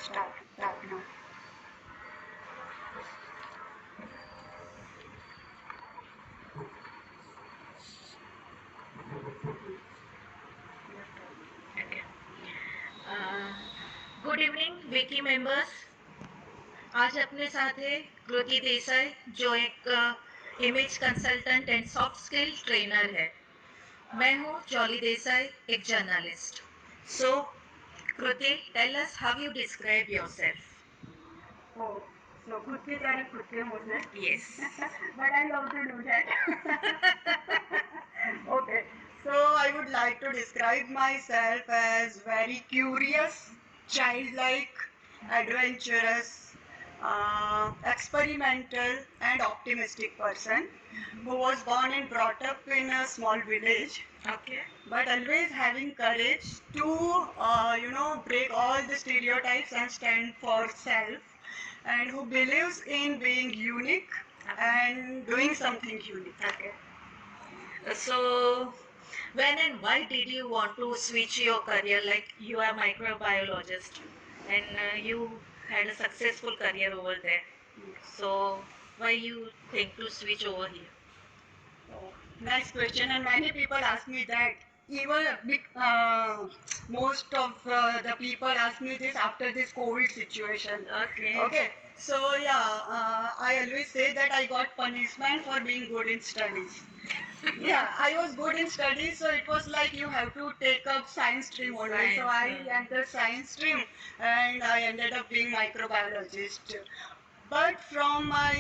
Start now. Okay. Good evening Vicky members. आज अपने साथ है कृति देसाई जो एक image consultant and soft skill trainer है। मैं हूँ जॉली देसाई, एक journalist. So Kriti, tell us how you describe yourself. Oh, so खुद की तारीफ खुद के मुंह से. Yes. But I love to do that. Okay, so I would like to describe myself as very curious, childlike, adventurous, experimental, and optimistic person who was born and brought up in a small village, Okay. but always having courage to, break all the stereotypes and stand for self, and who believes in being unique and doing something unique. Okay. So, when and why did you want to switch your career? Like you are microbiologist, and you had a successful career over there. So, why you think to switch over here? Oh, nice question, and many people ask me that. Even most of the people ask me this after this COVID situation. Okay. Okay, so yeah, I always say that I got punishment for being good in studies. Yeah, I was good in studies, so it was like you have to take up science stream only. So I entered science stream, and I ended up being microbiologist. But from my,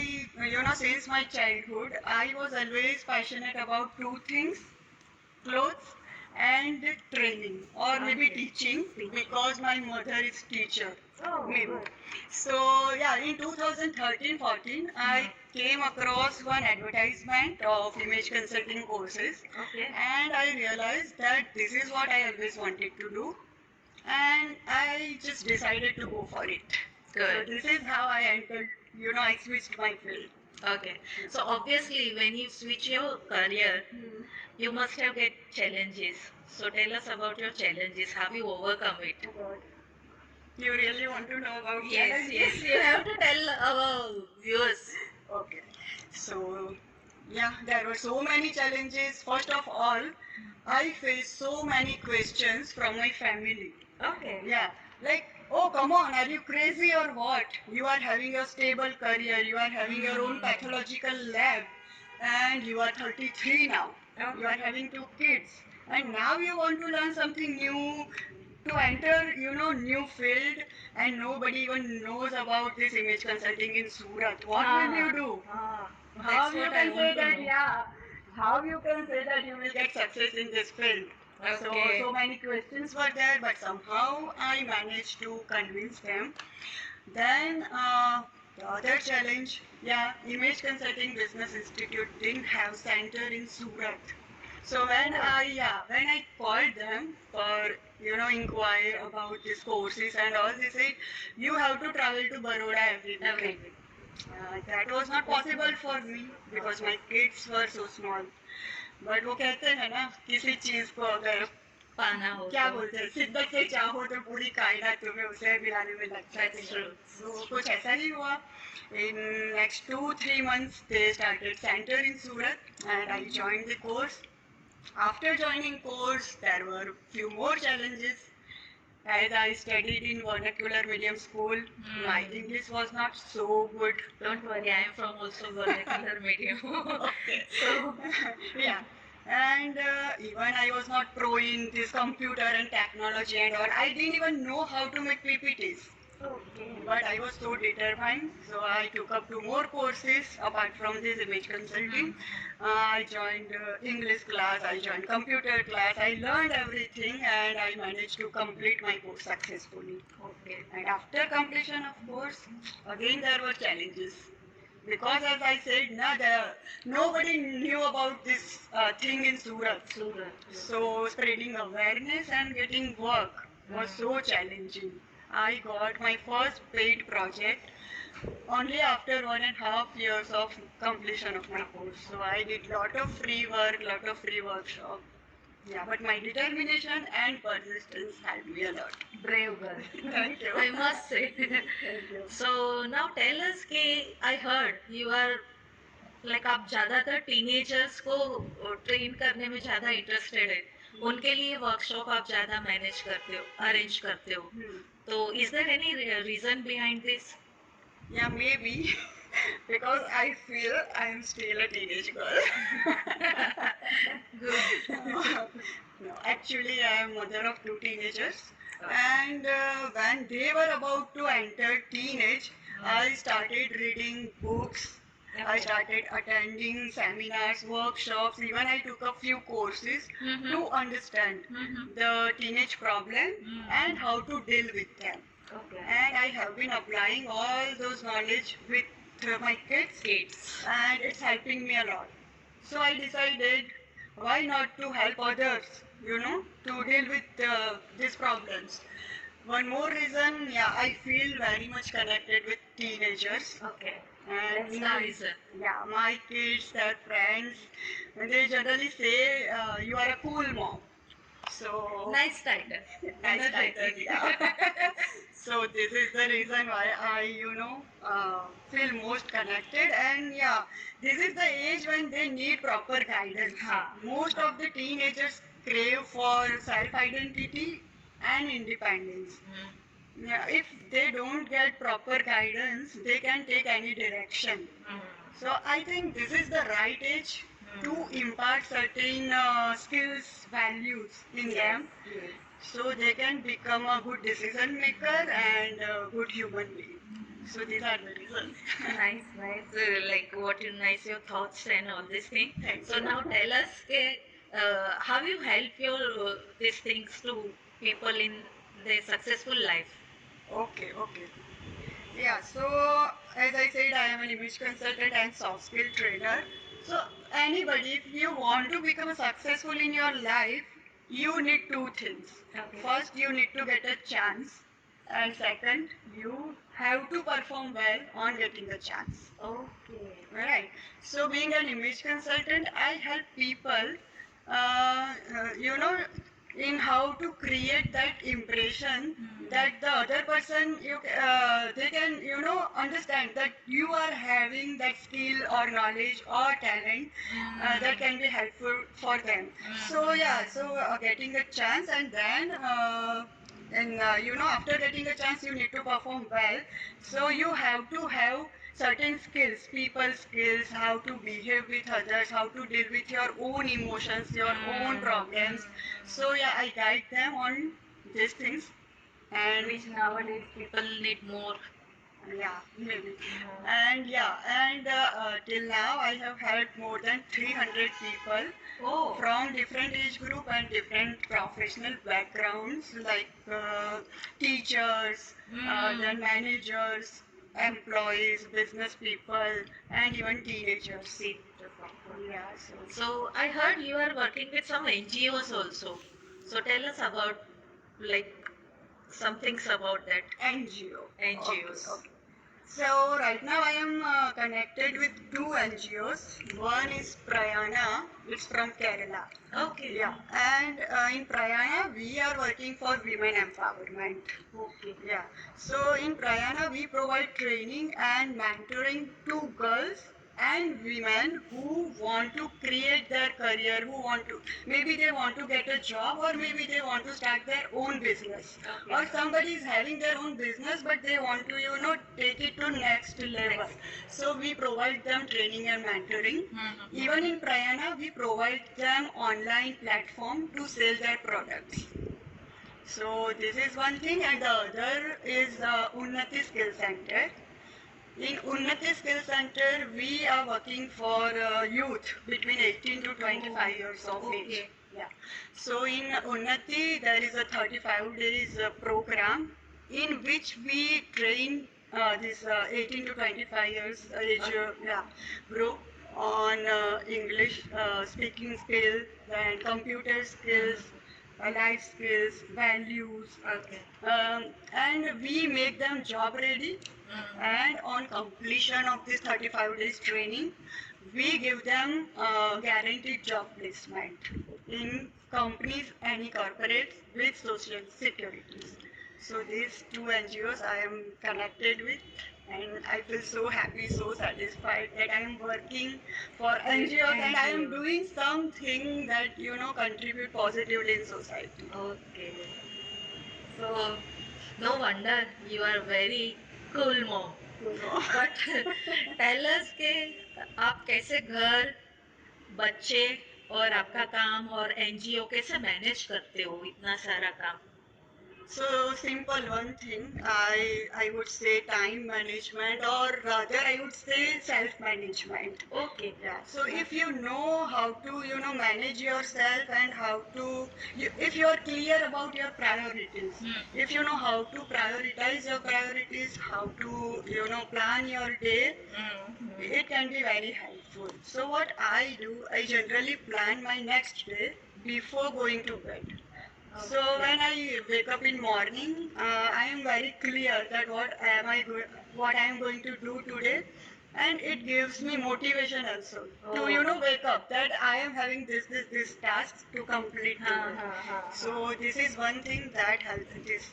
since my childhood, I was always passionate about two things: clothes and training, or maybe Okay. teaching, because my mother is teacher. Oh, Maybe. good. So yeah, in 2013-14, I came across one advertisement of image consulting courses, Okay. and I realized that this is what I always wanted to do, and I just decided to go for it. Good. So this is how I entered. I switched my field. Okay. So obviously, when you switch your career, you must have get challenges. So tell us about your challenges. How you overcome it? Oh God. You really want to know about Yes, challenges? yes. You have to tell our viewers. Okay. So, yeah, there were so many challenges. First of all, I faced so many questions from my family. Okay. Yeah, like, oh, come on, are you crazy or what? You are having a stable career, you are having your own pathological lab, and you are 33 now. You are having two kids, and now you want to learn something new, to enter, new field, and nobody even knows about this image consulting in Surat. What will you do? How That's you what I can say want to that, know. yeah, how you can say that you will get success in this field? Okay. So many questions were there, but somehow I managed to convince them. Then the other challenge, yeah, Image Consulting Business Institute didn't have center in Surat. So when I called them for inquire about these courses and all, they said you have to travel to Baroda every week. Every week. That was not possible for me because my kids were so small. But वो कहते हैं ना, किसी चीज को अगर पाना हो क्या तो बोलते हैं, शिद्दत से चाहो तो पूरी कायनात तुम्हें उसे मिलाने में लगता है. That's true. So कुछ ऐसा ही हुआ. In next 2-3 months they started center in Surat, and I joined the course. After joining course, there were few more challenges. As I studied in vernacular medium school, my English was not so good. Don't worry, I am from also vernacular medium. Okay. So, Yeah. And even I was not pro in this computer and technology and all. I didn't even know how to make PPTs. okay. But I was so determined, so I took up two more courses apart from this image consulting. I joined English class, I joined computer class, I learned everything, and I managed to complete my course successfully. Okay. And after completion of course, again there were challenges. Because as I said, nobody knew about this thing in Surat. Surat. So spreading awareness and getting work was so challenging. I got my first paid project only after 1.5 years of completion of my course. So I did lot of free work, lot of free workshop. Yeah, but my determination and persistence helped me a lot. Brave girl. Thank you. I must say. Thank you. So now tell us कि I heard you are like आप ज़्यादातर teenagers को train करने में ज़्यादा interested है, उनके लिए वर्कशॉप आप ज़्यादा मैनेज करते हो, अरेंज करते हो, Hmm. तो is there any reason behind this? Yeah, maybe because I feel I am still a teenage girl. Good. No, actually, I am mother of two teenagers, and when they were about to enter teenage, I started reading books. I started attending seminars, workshops. Even I took a few courses Mhm. to understand Mhm. the teenage problem and how to deal with them. Okay. And I have been applying all those knowledge with my kids, Kids. and it's helping me a lot. So I decided, why not to help others, to deal with these problems. One more reason, yeah, I feel very much connected with teenagers. Okay. And That's the reason. yeah, my kids, their friends, they generally say, you are a cool mom. So Nice title. nice title, yeah. So this is the reason why I, feel most connected. And yeah, this is the age when they need proper guidance. Ha. Most of the teenagers crave for self-identity and independence. Yeah, if they don't get proper guidance, they can take any direction. So I think this is the right age to impart certain skills, values in them, so they can become a good decision maker and a good human being. So these are the reasons. Nice, nice. Like what you nice your thoughts and all these things. Thank So you. now tell us, how you help your these things to people in their successful life. Okay, okay. Yeah, so as I said, I am an image consultant and soft skill trainer. So anybody, if you want to become successful in your life, you need two things. Okay. First, you need to get a chance, and second, you have to perform well on getting the chance. Okay. Right. So being an image consultant, I help people, in how to create that impression that the other person, they can, understand that you are having that skill or knowledge or talent that can be helpful for them. So yeah, so getting a chance, and then after getting a chance, you need to perform well. So you have to have certain skills, people skills, how to behave with others, how to deal with your own emotions, your own problems. So yeah, I guide them on these things, and Which nowadays people need more. yeah, maybe. And yeah, and till now I have helped more than 300 people Oh. from different age group and different professional backgrounds, like teachers, then managers, employees, business people, and even teenagers. Yeah, So I heard you are working with some NGOs also. So tell us about like some things about that. NGO. NGOs. Okay. So right now I am connected with two NGOs. One is Prayana, it's from Kerala. Okay. Yeah, and in Prayana we are working for women empowerment. Okay. Yeah, so in Prayana we provide training and mentoring to girls and women who want to create their career, who want to, maybe they want to get a job, or maybe they want to start their own business, or somebody is having their own business but they want to take it to next level. So we provide them training and mentoring. Even in Prayana we provide them online platform to sell their products. So this is one thing, and the other is Unnati Skill Center. In Unnati Skill Center, we are working for youth between 18 to 25 years of age. Yeah. So in Unnati, there is a 35 days program in which we train this 18 to 25 years age group on English speaking skills and computer skills, life skills, values, and we make them job ready. And on completion of this 35 days training, we give them guaranteed job placement in companies, any corporates with social securities. So these two NGOs I am connected with, and I feel so happy, so satisfied that I am working for NGOs and I am doing something that contribute positively in society. Okay. So, no wonder you are very cool mom. But tell us कि आप कैसे घर, बच्चे और आपका काम और NGO कैसे मैनेज करते हो इतना सारा काम? So simple one thing, I would say time management, or rather I would say self management. Okay. Yeah. So if you know how to manage yourself and how to if you are clear about your priorities, if you know how to prioritize your priorities, how to plan your day, it can be very helpful. So what I do, I generally plan my next day before going to bed. So when I wake up in morning, I am very clear that what I am going to do today, and it gives me motivation also to wake up that I am having this task to complete today. So this is one thing that helps.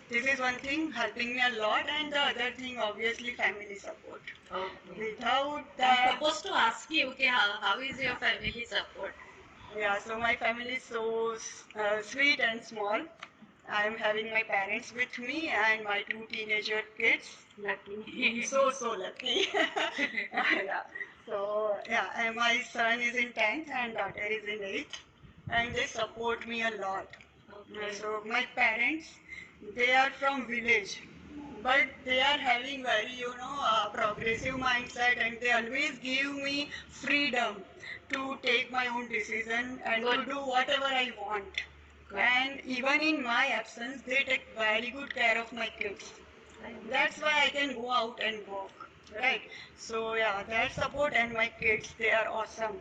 This is one thing helping me a lot, and the other thing obviously family support. Okay. Without I'm that, supposed to ask you, okay, how is your family support? yeah, so my family is so sweet and small. I am having my parents with me and my two teenager kids. Lucky. So lucky. Yeah. So yeah, and my son is in 10th and daughter is in 8th, and they support me a lot. Okay. So my parents, they are from village, but they are having very progressive mindset, and they always give me freedom to take my own decision and to Good. do whatever I want. Good. And even in my absence, they take very good care of my kids. That's why I can go out and walk, right? So yeah, that support and my kids, they are awesome.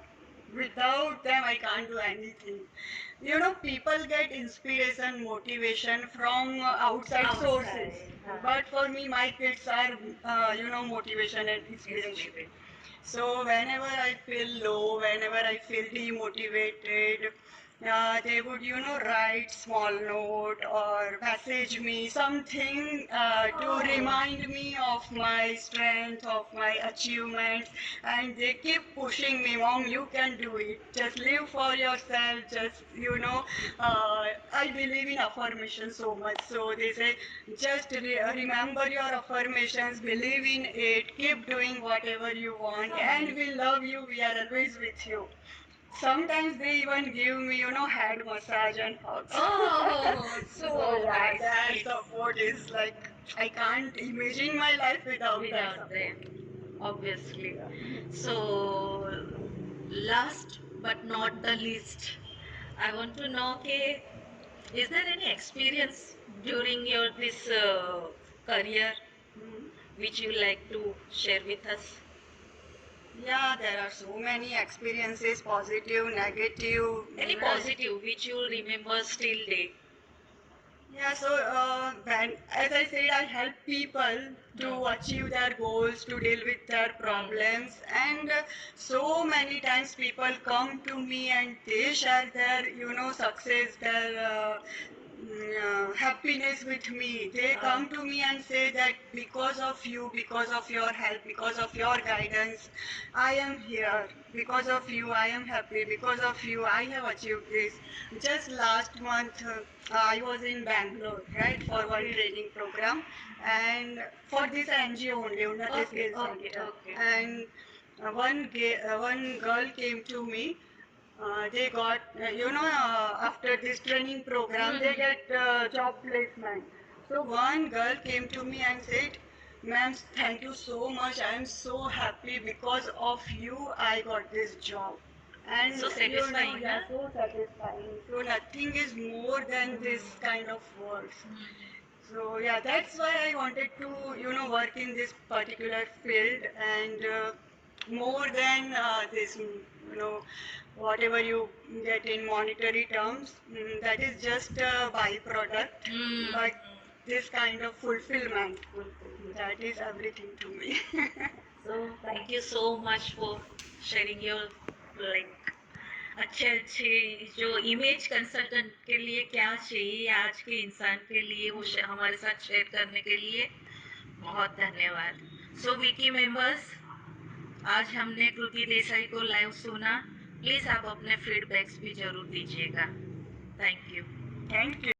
Without them, I can't do anything. People get inspiration, motivation from outside sources. But for me, my kids are, motivation and inspiration. So whenever I feel low, whenever I feel demotivated, they would, write small note or message me something to remind me of my strength, of my achievements, and they keep pushing me, Mom, you can do it. Just live for yourself. Just, I believe in affirmation so much. So they say, just remember your affirmations, believe in it, keep doing whatever you want, and we love you. We are always with you. Sometimes they even give me, head massage and hugs. Oh, so Yeah, nice. that support is like, I can't imagine my life without that Without support. them, obviously. So, last but not the least, I want to know, okay, is there any experience during your this career Mhm. which you like to share with us? Yeah, there are so many experiences, positive, negative. Any positive which you remember still day? Yeah, so as I said, I help people to achieve their goals, to deal with their problems, and so many times people come to me and they share their, success, their happiness with me. They come to me and say that because of you, because of your help, because of your guidance, I am here. Because of you, I am happy. Because of you, I have achieved this. Just last month, I was in Bangalore, right, for one training program, and for this NGO only, Unnati Okay, Skills okay, Center. okay. And one girl came to me. They got, after this training program, they get job placement. So one girl came to me and said, Ma'am, thank you so much. I am so happy because of you. I got this job. And So satisfying, yeah, huh? so satisfying. So nothing is more than this kind of words. So yeah, that's why I wanted to, work in this particular field, and more than this, whatever you get in monetary terms, that is just a byproduct. But this kind of fulfillment, that is everything to me. So thank you so much for sharing your like अच्छे अच्छे जो image consultant के लिए क्या चाहिए आज के इंसान के लिए वो हमारे साथ शेयर करने के लिए बहुत धन्यवाद। सो विकी मेंबर्स, आज हमने कृति देसाई को लाइव सुना। प्लीज आप अपने फीडबैक्स भी जरूर दीजिएगा। Thank you. Thank you.